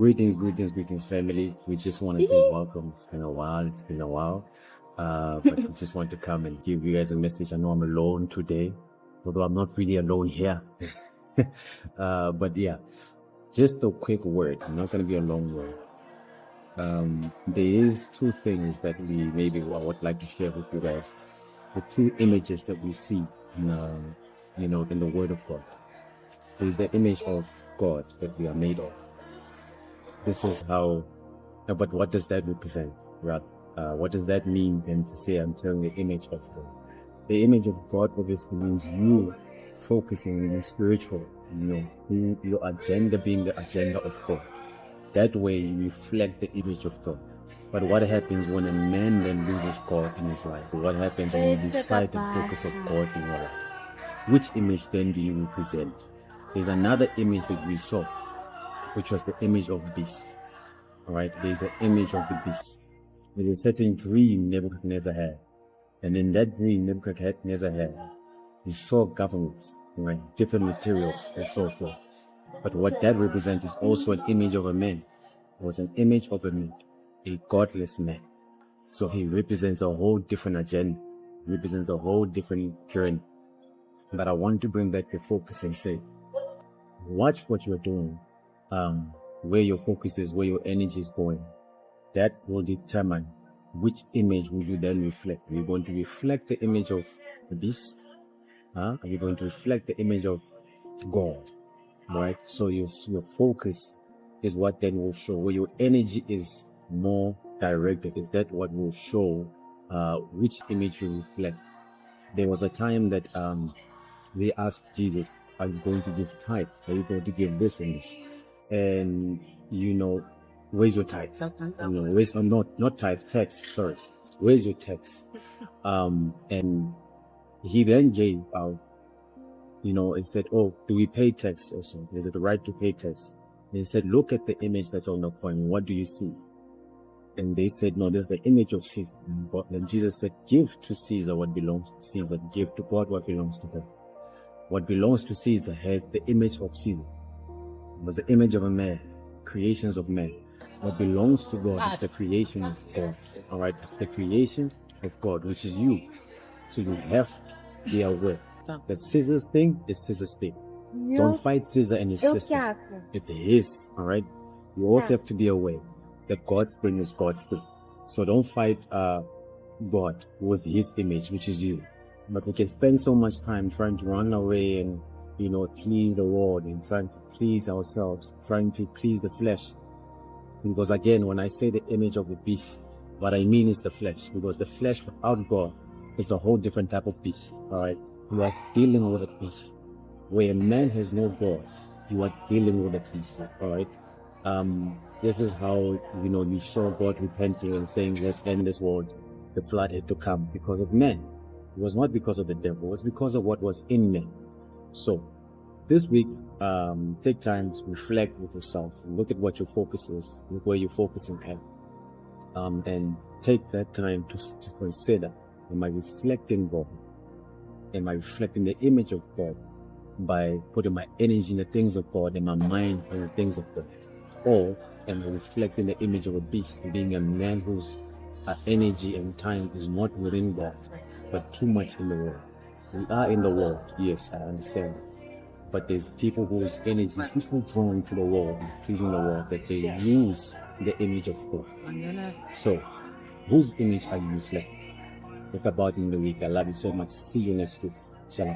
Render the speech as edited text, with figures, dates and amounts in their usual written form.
Greetings, family. We just want to say welcome. It's been a while. But we just want to come and give you guys a message. I know I'm alone today, although I'm not really alone here. But yeah, just a quick word. I'm not going to be a long word. There is two things that I would like to share with you guys. The two images that we see in the Word of God. There's the image of God that we are made of. This is how, but what does that represent? Right? What does that mean then to say I'm telling the image of God? The image of God obviously means you focusing on the spiritual, your agenda being the agenda of God. That way you reflect the image of God. But what happens when a man then loses God in his life? What happens when you lose sight and focus of God in your life? Which image then do you represent? There's another image that we saw, which was the image of the beast. All right, there's an image of the beast. There's a certain dream Nebuchadnezzar had. And in that dream Nebuchadnezzar had, he saw governments, right, different materials and so forth. But what that represents is also an image of a man. It was an image of a man, a godless man. So he represents a whole different agenda, represents a whole different journey. But I want to bring back the focus and say, watch what you're doing, where your focus is, where your energy is going. That will determine which image will you then reflect. Are you going to reflect the image of the beast? Are you going to reflect the image of God? Right? So your focus is what then will show. Where your energy is more directed, is that what will show which image you reflect. There was a time that they asked Jesus, are you going to give tithes? Are you going to give this and this? And where's your tithe? Where's not tithe, tax, sorry. Where's your tax? And he then gave out, and said, oh, do we pay tax also? Is it the right to pay tax? And he said, look at the image that's on the coin. What do you see? And they said, no, this is the image of Caesar. And Jesus said, give to Caesar what belongs to Caesar. Give to God what belongs to God. What belongs to Caesar has the image of Caesar. It was the image of a man. It's creations of man. What belongs to God is the creation of God. All right, it's the creation of God, which is you. So you have to be aware that Caesar's thing is Caesar's thing. Don't fight Caesar and his system. It's his. All right. You also have to be aware that God's thing is God's thing. So don't fight God with his image, which is you. But we can spend so much time trying to run away and please the world and trying to please ourselves, trying to please the flesh. Because again, when I say the image of the beast, what I mean is the flesh. Because the flesh without God is a whole different type of beast. All right, you are dealing with a beast. Where a man has no God, you are dealing with a beast. All right. This is how we saw God repenting and saying, let's end this world. The flood had to come because of men. It was not because of the devil. It was because of what was in men. So this week, take time to reflect with yourself. Look at what your focus is. Look where you're focusing at. And take that time to consider, am I reflecting God? Am I reflecting the image of God by putting my energy in the things of God and my mind on the things of God? Or am I reflecting the image of a beast, being a man whose energy and time is not within God, but too much in the world? We are in the world, yes, I understand. But there's people whose energy is so drawn to the world, pleasing the world, that they lose the image of God. So, whose image are you reflecting? Think about it in the week. I love you so much. See you next week. Shalom.